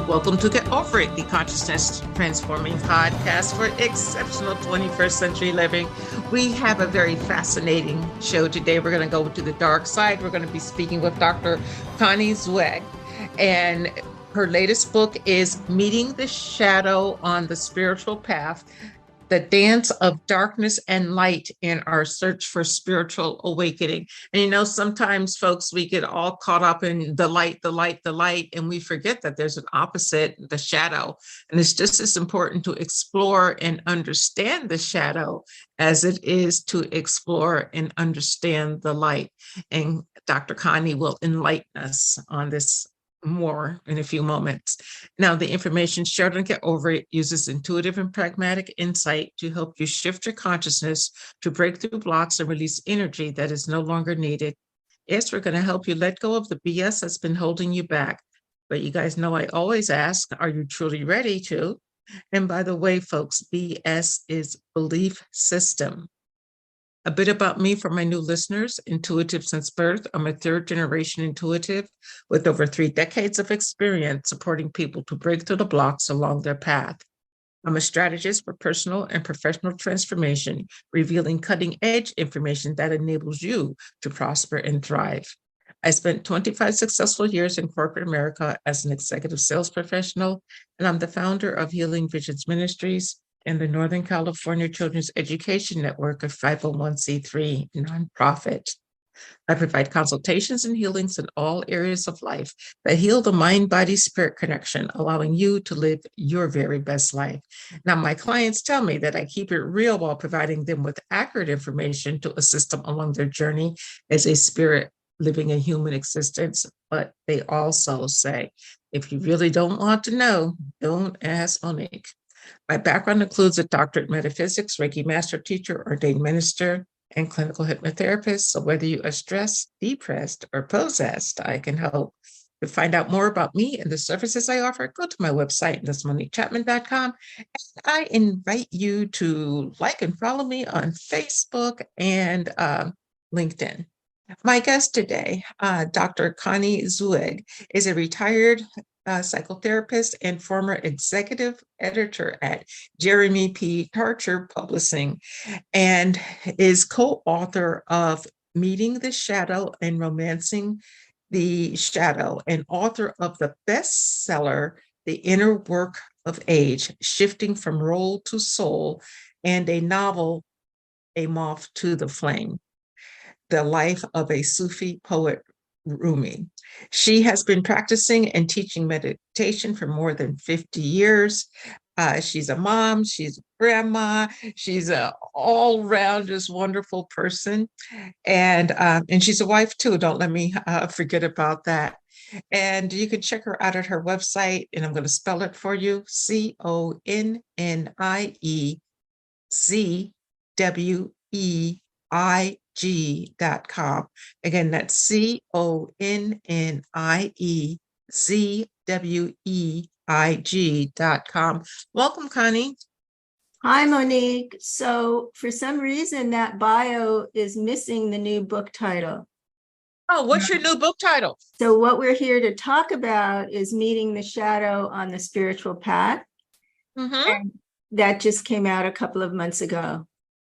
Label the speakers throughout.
Speaker 1: Welcome to Get Over It, the consciousness transforming podcast for exceptional 21st century living. We have a very fascinating show today. We're going to go to the dark side. We're going to be speaking with Dr. Connie Zweig, and her latest book is Meeting the Shadow on the Spiritual Path, the Dance of Darkness and Light in Our Search for Spiritual Awakening. And you know, sometimes folks, we get all caught up in the light, and we forget that there's an opposite, the shadow. And it's just as important to explore and understand the shadow as it is to explore and understand the light. And Dr. Connie will enlighten us on this more in a few moments. Now, the information shared on Get Over It uses intuitive and pragmatic insight to help you shift your consciousness to break through blocks and release energy that is no longer needed. Yes, we're going to help you let go of the BS that's been holding you back. But you guys know I always ask, are you truly ready to? And by the way, folks, BS is belief system. A bit about me for my new listeners: intuitive since birth. I'm a third generation intuitive with over 3 decades of experience supporting people to break through the blocks along their path. I'm a strategist for personal and professional transformation, revealing cutting edge information that enables you to prosper and thrive. I spent 25 successful years in corporate America as an executive sales professional, and I'm the founder of Healing Visions Ministries and the Northern California Children's Education Network, a 501c3 nonprofit. I provide consultations and healings in all areas of life that heal the mind-body-spirit connection, allowing you to live your very best life. Now, my clients tell me that I keep it real while providing them with accurate information to assist them along their journey as a spirit living a human existence. But they also say, if you really don't want to know, don't ask Monique. My background includes a doctorate in metaphysics, Reiki master teacher, ordained minister, and clinical hypnotherapist. So whether you are stressed, depressed, or possessed, I can help. To find out more about me and the services I offer, go to my website, thismoniquechapman.com. And I invite you to like and follow me on Facebook and LinkedIn. My guest today, Dr. Connie Zweig, is a retired psychotherapist and former executive editor at Jeremy P. Tarcher Publishing, and is co-author of Meeting the Shadow and Romancing the Shadow, and author of the bestseller, The Inner Work of Age, Shifting from Role to Soul, and a novel, A Moth to the Flame, The Life of a Sufi Poet, Rumi. She has been practicing and teaching meditation for more than 50 years. She's a mom, she's a grandma, she's an all-round just wonderful person. And she's a wife too. Don't let me forget about that. And you can check her out at her website, and I'm going to spell it for you: ConnieZweig.com. Again, that's ConnieZweig.com. Welcome, Connie.
Speaker 2: Hi, Monique. So for some reason, that bio is missing the new book title.
Speaker 1: Oh, what's your new book title?
Speaker 2: So what we're here to talk about is Meeting the Shadow on the Spiritual Path. And that just came out a couple of months ago.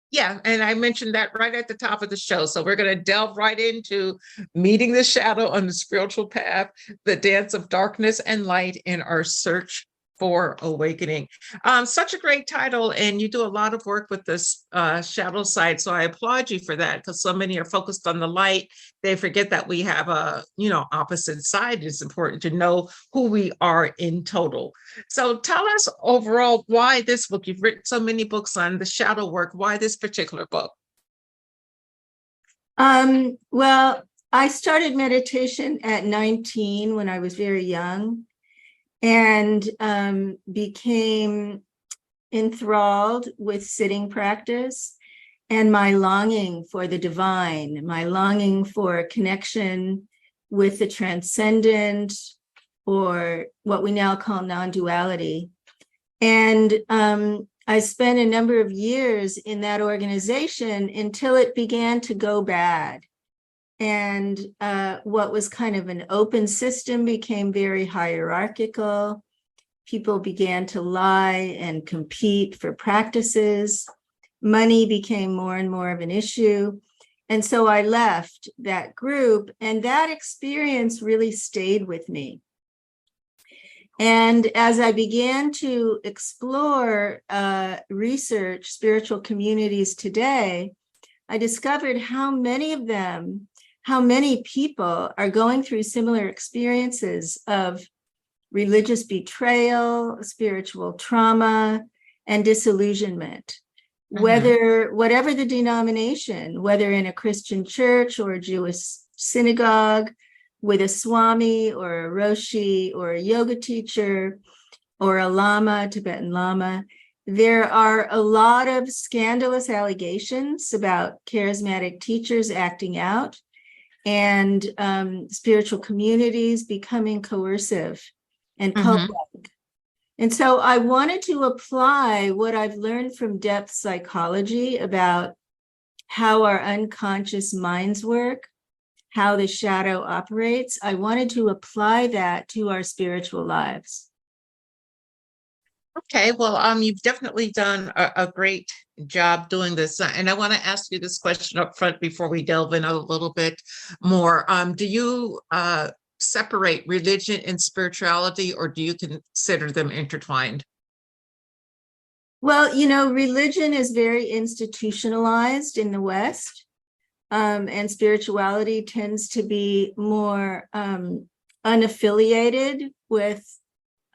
Speaker 1: Yeah, and I mentioned that right at the top of the show. So we're going to delve right into Meeting the Shadow on the Spiritual Path, the Dance of Darkness and Light in Our Search for awakening. Such a great title, and you do a lot of work with this shadow side. So I applaud you for that, because so many are focused on the light. They forget that we have a, opposite side. It's important to know who we are in total. So tell us overall why this book. You've written so many books on the shadow work. Why this particular book?
Speaker 2: Well, I started meditation at 19 when I was very young, and became enthralled with sitting practice and my longing for the divine, my longing for connection with the transcendent, or what we now call non-duality. And I spent a number of years in that organization until it began to go bad. And what was kind of an open system became very hierarchical. People began to lie and compete for practices. Money became more and more of an issue. And so I left that group, and that experience really stayed with me. And as I began to explore research spiritual communities today, I discovered how many people are going through similar experiences of religious betrayal, spiritual trauma, and disillusionment. Whatever the denomination, whether in a Christian church or a Jewish synagogue, with a Swami or a Roshi or a yoga teacher or a Lama, Tibetan Lama, there are a lot of scandalous allegations about charismatic teachers acting out, and spiritual communities becoming coercive and cult-like. And so I wanted to apply what I've learned from depth psychology about how our unconscious minds work, how the shadow operates. I wanted to apply that to our spiritual lives.
Speaker 1: Okay, well, you've definitely done a great job doing this. And I want to ask you this question up front before we delve in a little bit more. Do you separate religion and spirituality, or do you consider them intertwined?
Speaker 2: Well, religion is very institutionalized in the West, and spirituality tends to be more unaffiliated with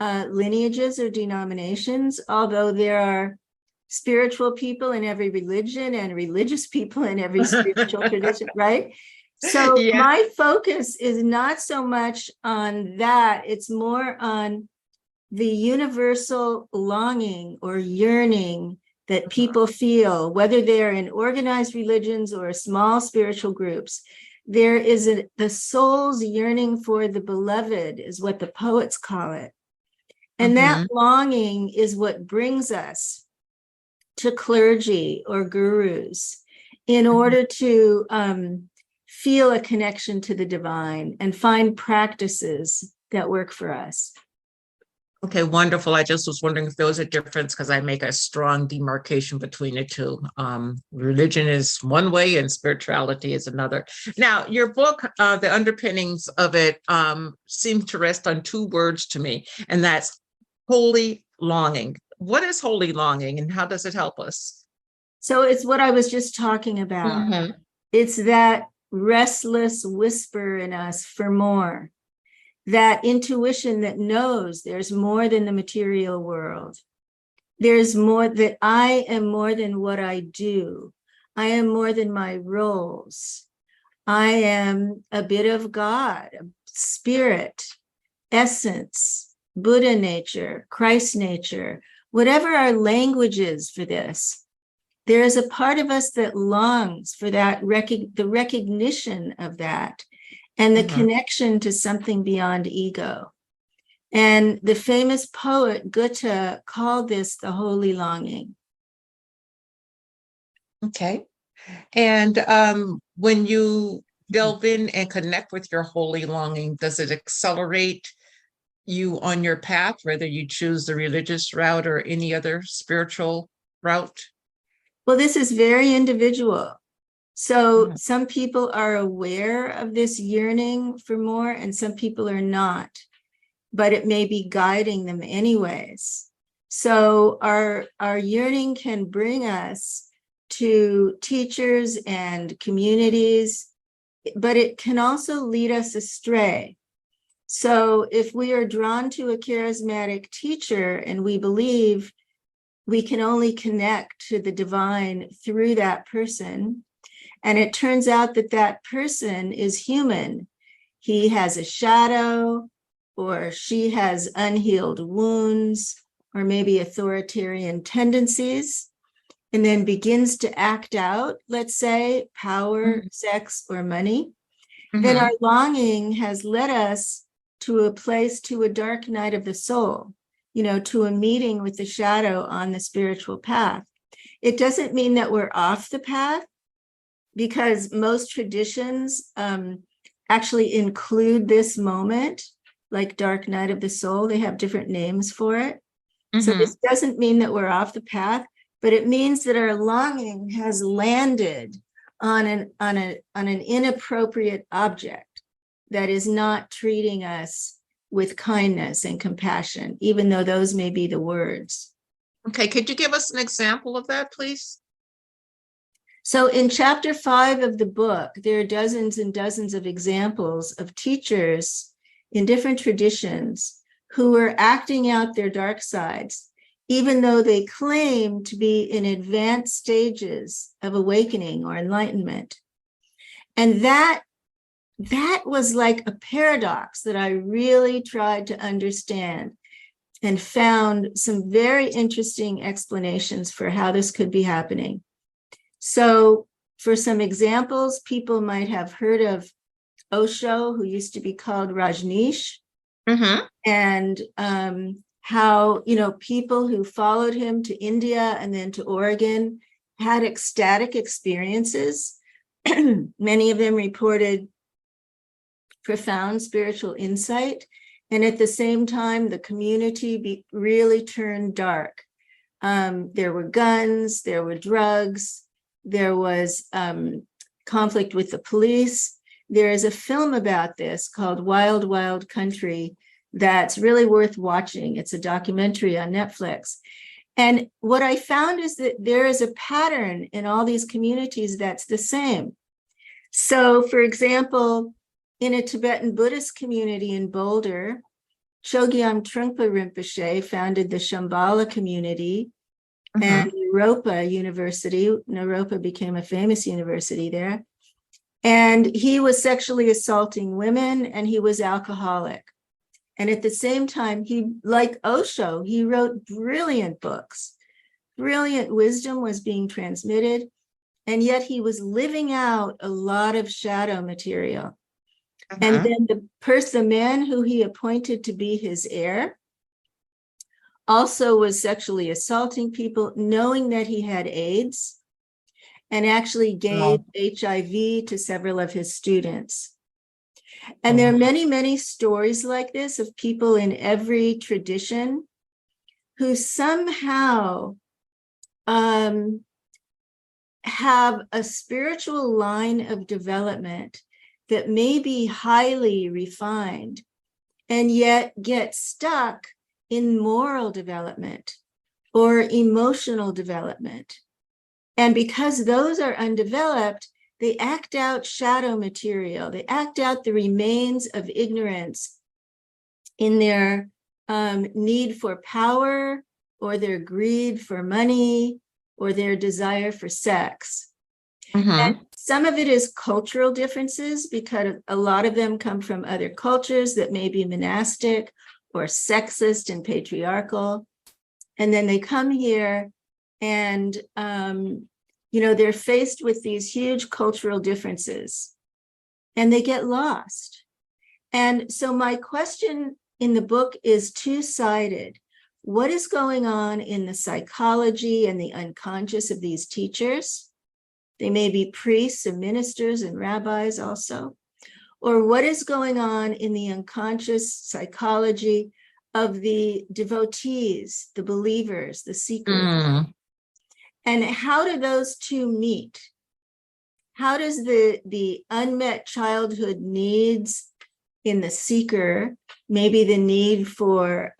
Speaker 2: lineages or denominations, although there are spiritual people in every religion and religious people in every spiritual tradition, right? So yeah. My focus is not so much on that. It's more on the universal longing or yearning that people feel, whether they're in organized religions or small spiritual groups. There is the soul's yearning for the beloved, is what the poets call it. And that longing is what brings us to clergy or gurus in order to feel a connection to the divine and find practices that work for us.
Speaker 1: Okay, wonderful. I just was wondering if there was a difference, because I make a strong demarcation between the two. Religion is one way and spirituality is another. Now, your book, the underpinnings of it seem to rest on two words to me, and that's holy longing. What is holy longing, and how does it help us?
Speaker 2: So it's what I was just talking about. It's that restless whisper in us for more, that intuition that knows there's more than the material world. There's more, that I am more than what I do. I am more than my roles. I am a bit of God, spirit, essence, Buddha nature, Christ nature, whatever our language is for this. There is a part of us that longs for that, the recognition of that, and the connection to something beyond ego. And the famous poet Goethe called this the holy longing.
Speaker 1: Okay. And when you delve in and connect with your holy longing, does it accelerate you on your path, whether you choose the religious route or any other spiritual route?
Speaker 2: Well, this is very individual. So some people are aware of this yearning for more, and some people are not. but it may be guiding them anyways. So our yearning can bring us to teachers and communities, but it can also lead us astray. So if we are drawn to a charismatic teacher and we believe we can only connect to the divine through that person, and it turns out that that person is human, he has a shadow, or she has unhealed wounds, or maybe authoritarian tendencies, and then begins to act out, let's say, power, sex, or money, then our longing has led us to a place, to a dark night of the soul, to a meeting with the shadow on the spiritual path. It doesn't mean that we're off the path, because most traditions actually include this moment, like dark night of the soul. They have different names for it. So this doesn't mean that we're off the path, but it means that our longing has landed on an inappropriate object that is not treating us with kindness and compassion, even though those may be the words.
Speaker 1: Okay, could you give us an example of that, please?
Speaker 2: So in chapter 5 of the book, there are dozens and dozens of examples of teachers in different traditions who are acting out their dark sides, even though they claim to be in advanced stages of awakening or enlightenment. And that was like a paradox that I really tried to understand, and found some very interesting explanations for how this could be happening. So for some examples, people might have heard of Osho, who used to be called Rajneesh, and how, people who followed him to India and then to Oregon had ecstatic experiences. Many of them reported profound spiritual insight. And at the same time, the community really turned dark. There were guns, there were drugs, there was conflict with the police. There is a film about this called Wild, Wild Country that's really worth watching. It's a documentary on Netflix. And what I found is that there is a pattern in all these communities that's the same. So, for example, in a Tibetan Buddhist community in Boulder, Chogyam Trungpa Rinpoche founded the Shambhala community, and Naropa University. Naropa became a famous university there. And he was sexually assaulting women, and he was alcoholic. And at the same time, he, like Osho, he wrote brilliant books. Brilliant wisdom was being transmitted, and yet he was living out a lot of shadow material. And then the man who he appointed to be his heir also was sexually assaulting people, knowing that he had AIDS, and actually gave HIV to several of his students. And there are many, many stories like this of people in every tradition who somehow have a spiritual line of development that may be highly refined, and yet get stuck in moral development or emotional development. And because those are undeveloped, they act out shadow material. They act out the remains of ignorance in their need for power, or their greed for money, or their desire for sex. And some of it is cultural differences, because a lot of them come from other cultures that may be monastic or sexist and patriarchal. And then they come here and, they're faced with these huge cultural differences, and they get lost. And so my question in the book is two-sided. What is going on in the psychology and the unconscious of these teachers? They may be priests and ministers and rabbis also. Or what is going on in the unconscious psychology of the devotees, the believers, the seekers? And how do those two meet? How does the unmet childhood needs in the seeker, maybe the need for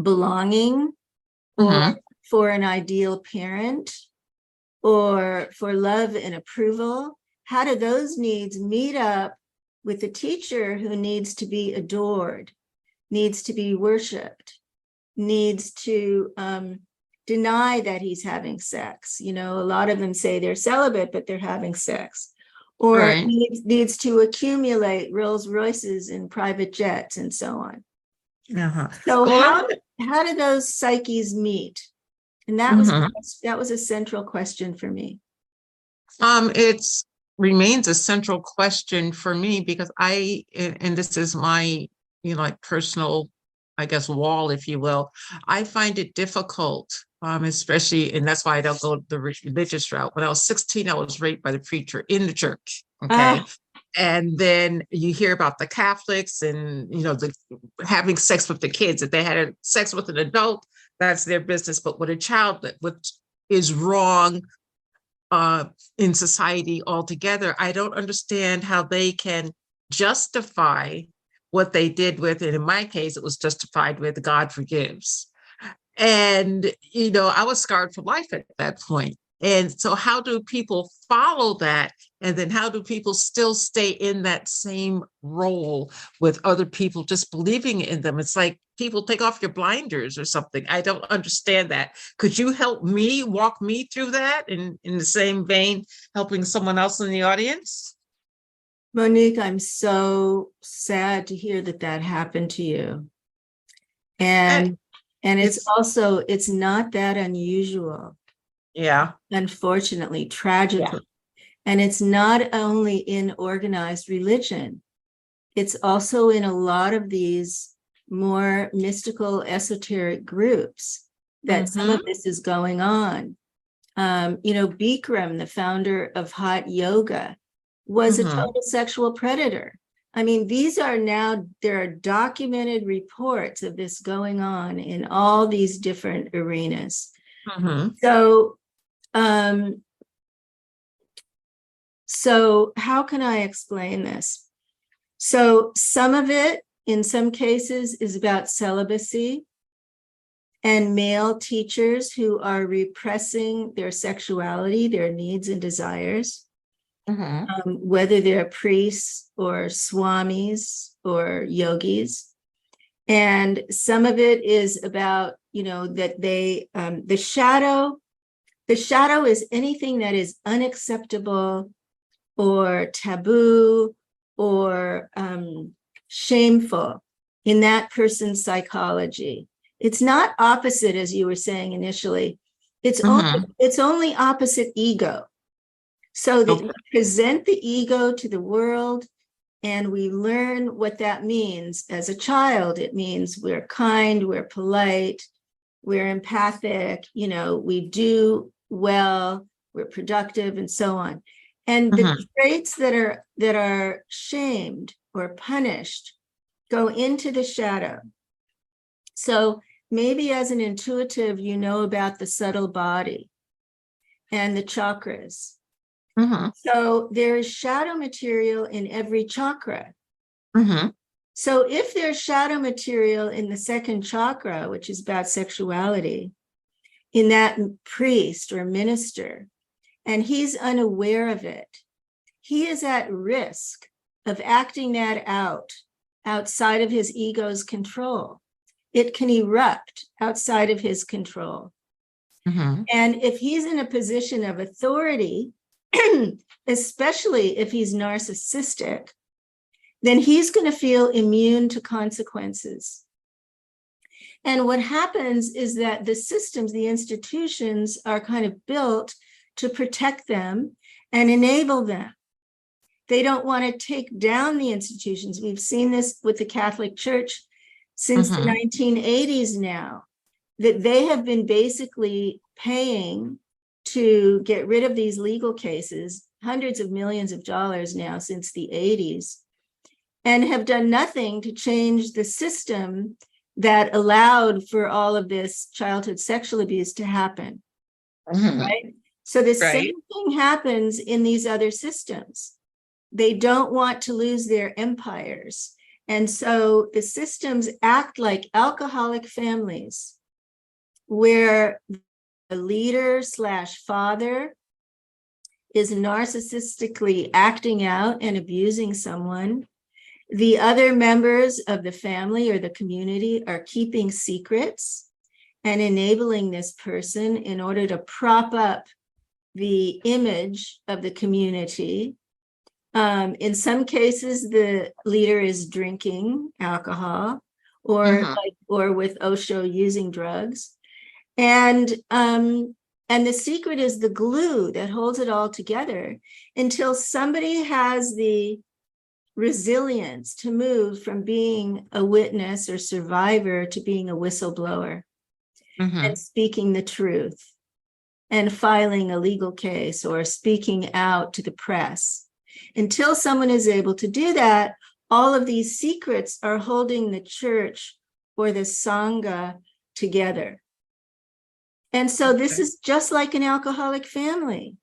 Speaker 2: belonging, or for an ideal parent, or for love and approval. How do those needs meet up with the teacher who needs to be adored, needs to be worshiped, needs to deny that he's having sex? You know, a lot of them say they're celibate, but they're having sex. Or
Speaker 1: Right.
Speaker 2: needs to accumulate Rolls Royces and private jets and so on. So
Speaker 1: Well,
Speaker 2: how do those psyches meet? And that was a central question for me.
Speaker 1: It's remains a central question for me because and this is my, like personal, I guess, wall, if you will. I find it difficult, especially, and that's why I don't go the religious route. When I was 16, I was raped by the preacher in the church. Okay. And then you hear about the Catholics and, the having sex with the kids. If they had sex with an adult, that's their business. But with a child, which is wrong in society altogether, I don't understand how they can justify what they did with it. In my case, it was justified with God forgives. And, I was scarred for life at that point. And so how do people follow that? And then how do people still stay in that same role with other people just believing in them? It's like people take off your blinders or something. I don't understand that. Could you help me, walk me through that in the same vein, helping someone else in the audience?
Speaker 2: Monique, I'm so sad to hear that happened to you. And it's not that unusual.
Speaker 1: Yeah.
Speaker 2: Unfortunately, tragically. Yeah. And it's not only in organized religion, it's also in a lot of these more mystical, esoteric groups that some of this is going on. Bikram, the founder of hot yoga, was a total sexual predator. I mean, there are documented reports of this going on in all these different arenas. So how can I explain this? So some of it, in some cases, is about celibacy and male teachers who are repressing their sexuality, their needs and desires, whether they're priests or swamis or yogis. And some of it is about, that the shadow is anything that is unacceptable or taboo or shameful in that person's psychology. It's not opposite, as you were saying initially. It's only opposite ego. So that we present the ego to the world and we learn what that means. As a child, it means we're kind, we're polite, we're empathic, we do well, we're productive, and so on. And the traits that are shamed or punished go into the shadow. So maybe as an intuitive, about the subtle body and the chakras. So there is shadow material in every chakra. So if there's shadow material in the second chakra, which is about sexuality, in that priest or minister, and he's unaware of it, he is at risk of acting that outside of his ego's control. It can erupt outside of his control. And if he's in a position of authority, especially if he's narcissistic, then he's going to feel immune to consequences. And what happens is that the systems, the institutions are kind of built to protect them and enable them. They don't want to take down the institutions. We've seen this with the Catholic Church since the 1980s now, that they have been basically paying to get rid of these legal cases, hundreds of millions of dollars now since the 80s, and have done nothing to change the system that allowed for all of this childhood sexual abuse to happen. Right? So the same thing happens in these other systems. They don't want to lose their empires. And so the systems act like alcoholic families where the leader / father is narcissistically acting out and abusing someone. The other members of the family or the community are keeping secrets and enabling this person in order to prop up the image of the community. In some cases, the leader is drinking alcohol or with Osho using drugs. And the secret is the glue that holds it all together until somebody has the resilience to move from being a witness or survivor to being a whistleblower and speaking the truth and filing a legal case or speaking out to the press. Until someone is able to do that, all of these secrets are holding the church or the Sangha together. And so this is just like an alcoholic family.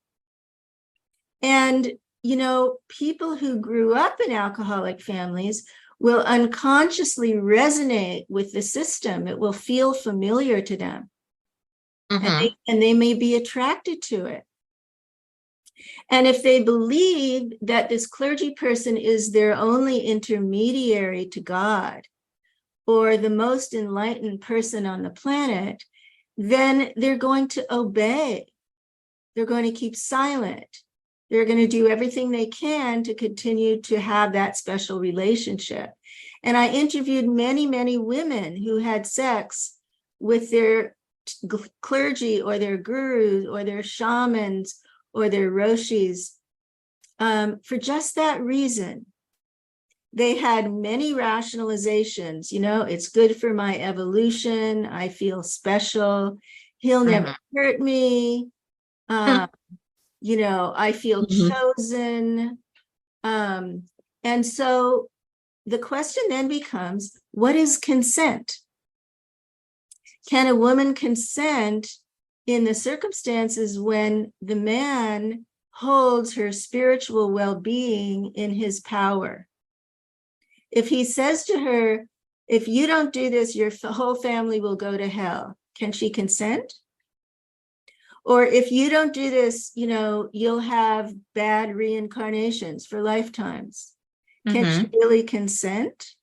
Speaker 2: And, you know, people who grew up in alcoholic families will unconsciously resonate with the system. It will feel familiar to them. And they may be attracted to it. And if they believe that this clergy person is their only intermediary to God or the most enlightened person on the planet, then they're going to obey. They're going to keep silent. They're going to do everything they can to continue to have that special relationship. And I interviewed many, many women who had sex with their clergy or their gurus or their shamans or their roshis for just that reason. They had many rationalizations, you know, it's good for my evolution. I feel special. He'll never hurt me. You know, I feel chosen. And so the question then becomes, what is consent? Can a woman consent in the circumstances when the man holds her spiritual well-being in his power? If he says to her, if you don't do this, your whole family will go to hell, can she consent? Or if you don't do this, you know, you'll have bad reincarnations for lifetimes. Can she really consent?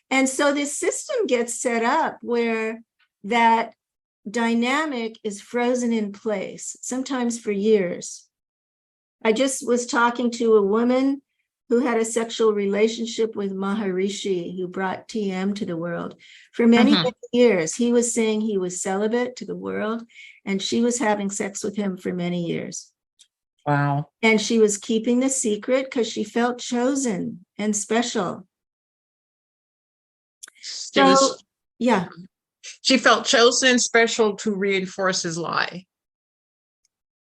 Speaker 2: And so this system gets set up where that dynamic is frozen in place, sometimes for years. I just was talking to a woman who had a sexual relationship with Maharishi, who brought TM to the world. For many, many years, he was saying he was celibate to the world, and she was having sex with him for many years.
Speaker 1: Wow.
Speaker 2: And she was keeping the secret because she felt chosen and special.
Speaker 1: She felt chosen, special to reinforce his lie.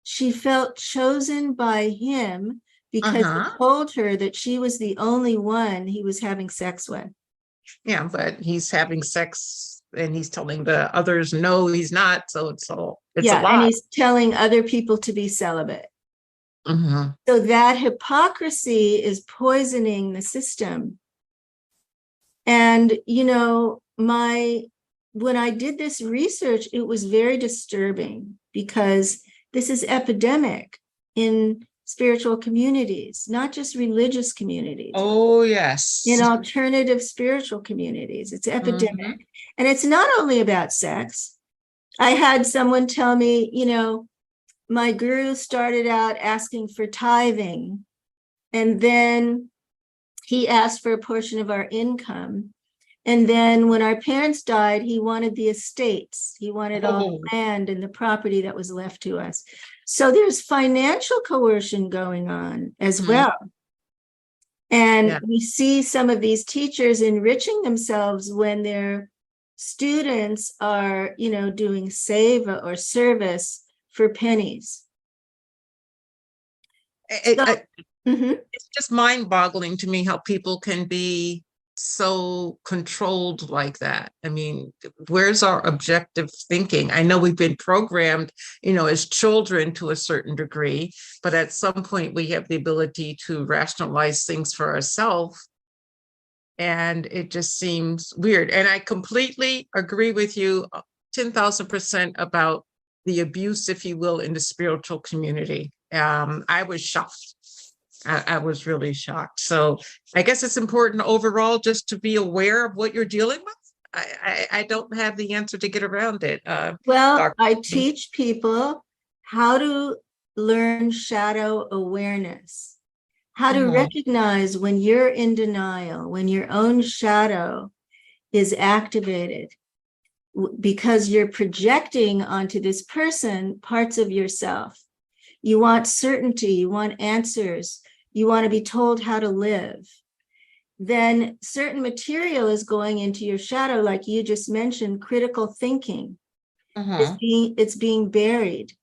Speaker 2: She felt chosen by him because he told her that she was the only one he was having sex with.
Speaker 1: Yeah, but he's having sex and he's telling the others, no, he's not. So it's a lie.
Speaker 2: And he's telling other people to be celibate. So that hypocrisy is poisoning the system. And, you know, when I did this research, it was very disturbing because this is epidemic in spiritual communities, not just religious communities.
Speaker 1: Oh, yes.
Speaker 2: In alternative spiritual communities, it's epidemic. And it's not only about sex. I had someone tell me, you know, my guru started out asking for tithing, and then he asked for a portion of our income. And then when our parents died, he wanted the estates. He wanted all the land and the property that was left to us. So there's financial coercion going on as well. And we see some of these teachers enriching themselves when their students are, you know, doing seva or service for pennies.
Speaker 1: It's just mind-boggling to me how people can be so controlled like that? I mean, where's our objective thinking? I know we've been programmed, as children to a certain degree, but at some point we have the ability to rationalize things for ourselves. And it just seems weird. And I completely agree with you 10,000% about the abuse, if you will, in the spiritual community. I was shocked. I was really shocked. So I guess it's important overall just to be aware of what you're dealing with. I don't have the answer to get around it.
Speaker 2: Well,
Speaker 1: Dr.
Speaker 2: I teach people how to learn shadow awareness, how to
Speaker 1: Mhm.
Speaker 2: recognize when you're in denial, when your own shadow is activated, because you're projecting onto this person parts of yourself. You want certainty, you want answers, you want to be told how to live. Then certain material is going into your shadow, like you just mentioned, critical thinking.
Speaker 1: Mhm.
Speaker 2: It's being buried.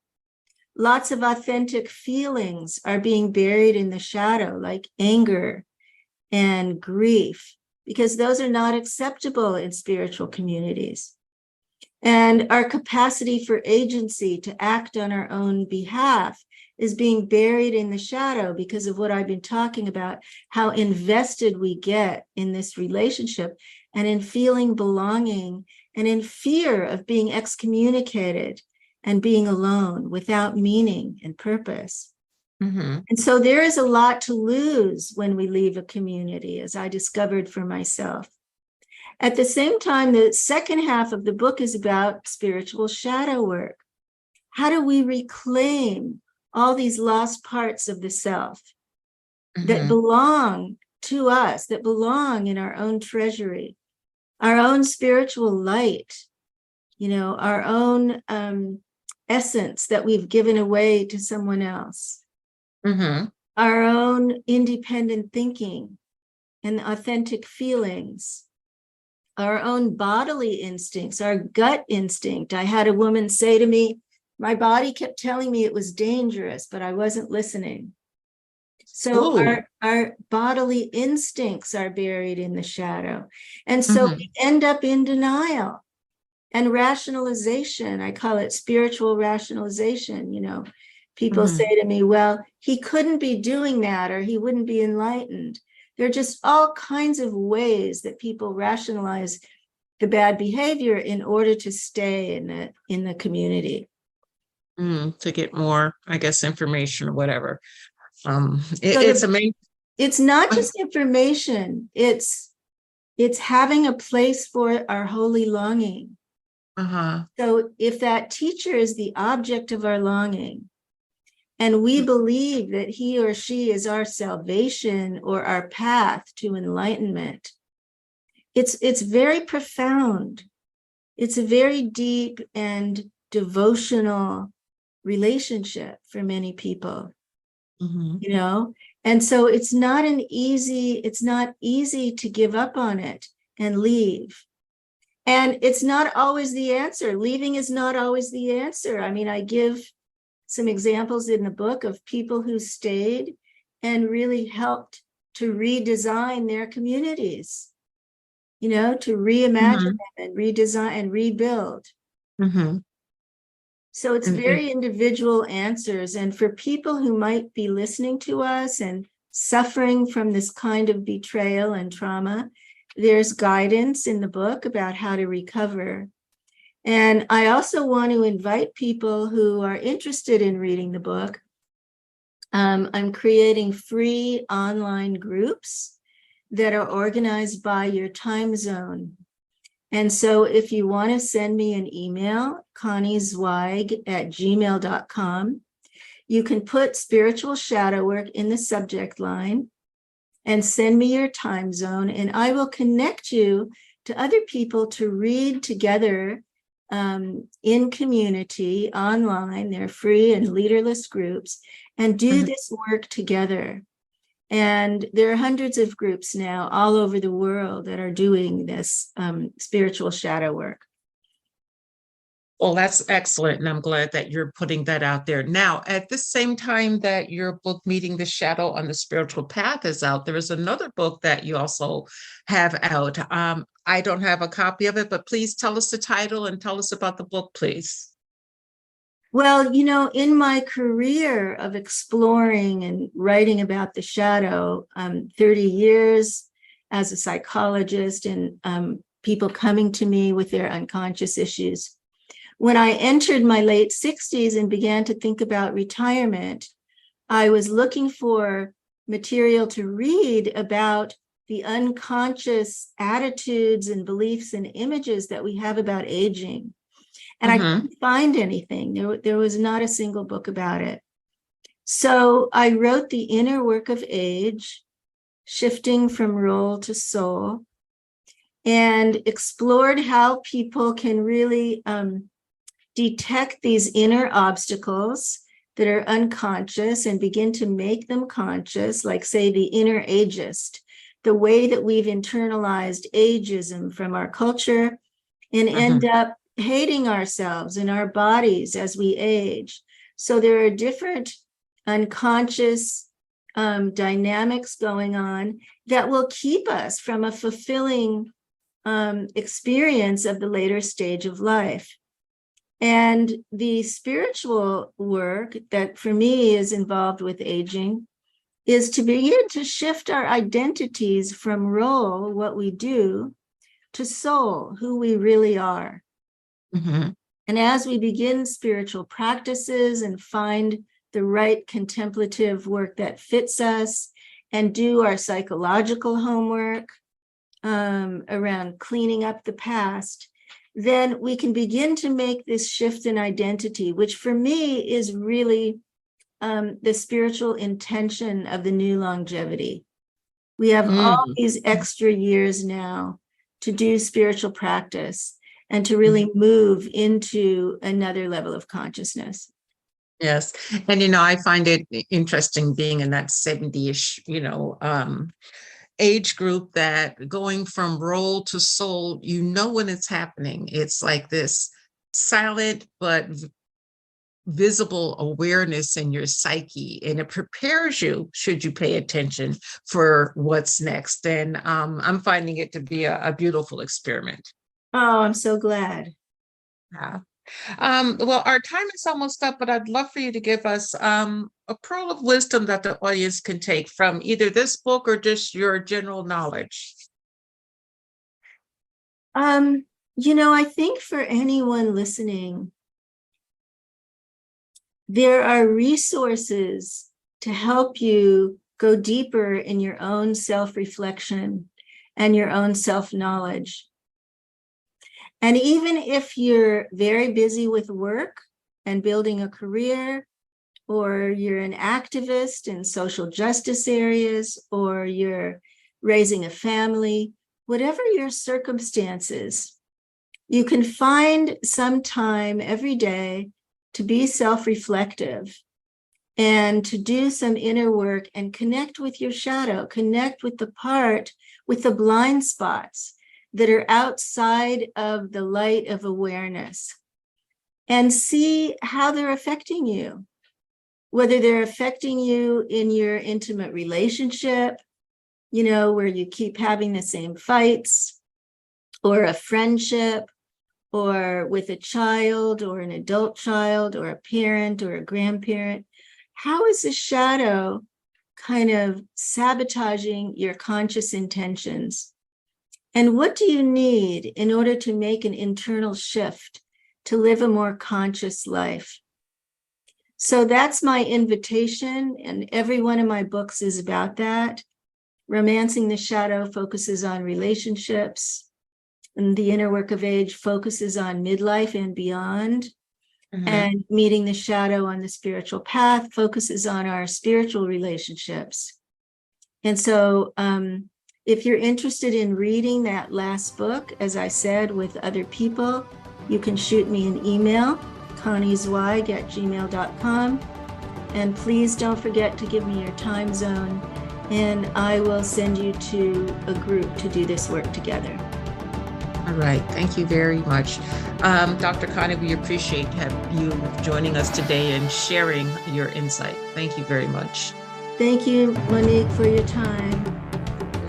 Speaker 2: Lots of authentic feelings are being buried in the shadow, like anger and grief, because those are not acceptable in spiritual communities. And our capacity for agency to act on our own behalf is being buried in the shadow because of what I've been talking about, how invested we get in this relationship and in feeling belonging and in fear of being excommunicated and being alone without meaning and purpose.
Speaker 1: Mhm.
Speaker 2: And so there is a lot to lose when we leave a community, as I discovered for myself. At the same time, the second half of the book is about spiritual shadow work. How do we reclaim all these lost parts of the self that
Speaker 1: Mhm.
Speaker 2: belong to us, that belong in our own treasury, our own spiritual light, our own essence that we've given away to someone else,
Speaker 1: Mhm.
Speaker 2: our own independent thinking and authentic feelings, our own bodily instincts, our gut instinct. I had a woman say to me, my body kept telling me it was dangerous, but I wasn't listening. So
Speaker 1: Ooh.
Speaker 2: our bodily instincts are buried in the shadow. And so
Speaker 1: Mhm.
Speaker 2: we end up in denial and rationalization. I call it spiritual rationalization. People
Speaker 1: Mhm.
Speaker 2: say to me, well, he couldn't be doing that or he wouldn't be enlightened. There are just all kinds of ways that people rationalize the bad behavior in order to stay in the community.
Speaker 1: To get more, I guess, information or whatever.
Speaker 2: So
Speaker 1: It's amazing.
Speaker 2: it's not just information, it's having a place for our holy longing.
Speaker 1: Uh-huh.
Speaker 2: So if that teacher is the object of our longing, and we believe that he or she is our salvation or our path to enlightenment, it's very profound. It's a very deep and devotional relationship for many people,
Speaker 1: Mhm.
Speaker 2: and so it's not easy to give up on it and leave. And it's not always the answer. Leaving is not always the answer. I mean, I give some examples in the book of people who stayed and really helped to redesign their communities, to reimagine
Speaker 1: Mhm.
Speaker 2: them and redesign and rebuild.
Speaker 1: Mhm.
Speaker 2: So it's
Speaker 1: And
Speaker 2: very individual answers. And for people who might be listening to us and suffering from this kind of betrayal and trauma, there's guidance in the book about how to recover. And I also want to invite people who are interested in reading the book. I'm creating free online groups that are organized by your time zone. And so if you want to send me an email, conniezweig@gmail.com, you can put spiritual shadow work in the subject line and send me your time zone, and I will connect you to other people to read together in community online. They're free and leaderless groups, and do
Speaker 1: mhm.
Speaker 2: this work together. And there are hundreds of groups now all over the world that are doing this spiritual shadow work.
Speaker 1: Well, that's excellent. And I'm glad that you're putting that out there. Now, at the same time that your book, Meeting the Shadow on the Spiritual Path, is out, there is another book that you also have out. I don't have a copy of it, but please tell us the title and tell us about the book, please.
Speaker 2: Well, in my career of exploring and writing about the shadow, 30 years as a psychologist and people coming to me with their unconscious issues. When I entered my late 60s and began to think about retirement, I was looking for material to read about the unconscious attitudes and beliefs and images that we have about aging. And I couldn't find anything. There was not a single book about it. So I wrote The Inner Work of Age, Shifting from Role to Soul, and explored how people can really detect these inner obstacles that are unconscious and begin to make them conscious, like, say, the inner ageist, the way that we've internalized ageism from our culture and end up hating ourselves and our bodies as we age. So there are different unconscious dynamics going on that will keep us from a fulfilling experience of the later stage of life. And the spiritual work that for me is involved with aging is to begin to shift our identities from role, what we do, to soul, who we really are. And as we begin spiritual practices and find the right contemplative work that fits us and do our psychological homework around cleaning up the past, then we can begin to make this shift in identity, which for me is really the spiritual intention of the new longevity. We have all these extra years now to do spiritual practice and to really move into another level of consciousness.
Speaker 1: Yes. And, I find it interesting being in that 70-ish, age group, that going from role to soul, when it's happening. It's like this silent but visible awareness in your psyche, and it prepares you, should you pay attention, for what's next. And I'm finding it to be a beautiful experiment.
Speaker 2: Oh, I'm so glad.
Speaker 1: Yeah. Well, our time is almost up, but I'd love for you to give us a pearl of wisdom that the audience can take from either this book or just your general knowledge.
Speaker 2: I think for anyone listening, there are resources to help you go deeper in your own self-reflection and your own self-knowledge. And even if you're very busy with work and building a career, or you're an activist in social justice areas, or you're raising a family, whatever your circumstances, you can find some time every day to be self-reflective and to do some inner work and connect with your shadow, connect with the blind spots that are outside of the light of awareness, and see how they're affecting you, whether they're affecting you in your intimate relationship, where you keep having the same fights, or a friendship, or with a child, or an adult child, or a parent, or a grandparent. How is the shadow kind of sabotaging your conscious intentions? And what do you need in order to make an internal shift to live a more conscious life? So that's my invitation, and every one of my books is about that. Romancing the Shadow focuses on relationships, and The Inner Work of Age focuses on midlife and beyond. And Meeting the Shadow on the Spiritual Path focuses on our spiritual relationships. And so if you're interested in reading that last book, as I said, with other people, you can shoot me an email, conniezweig@gmail.com. And please don't forget to give me your time zone, and I will send you to a group to do this work together.
Speaker 1: All right. Thank you very much. Dr. Connie, we appreciate you joining us today and sharing your insight. Thank you very much.
Speaker 2: Thank you, Monique, for your time.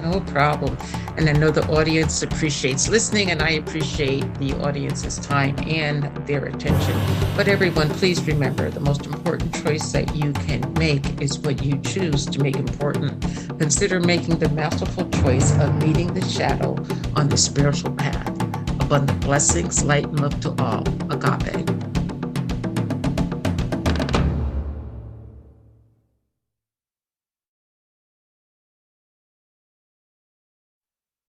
Speaker 1: No problem. And I know the audience appreciates listening, and I appreciate the audience's time and their attention. But everyone, please remember, the most important choice that you can make is what you choose to make important. Consider making the masterful choice of meeting the shadow on the spiritual path. Abundant blessings, light, and love to all. Agape.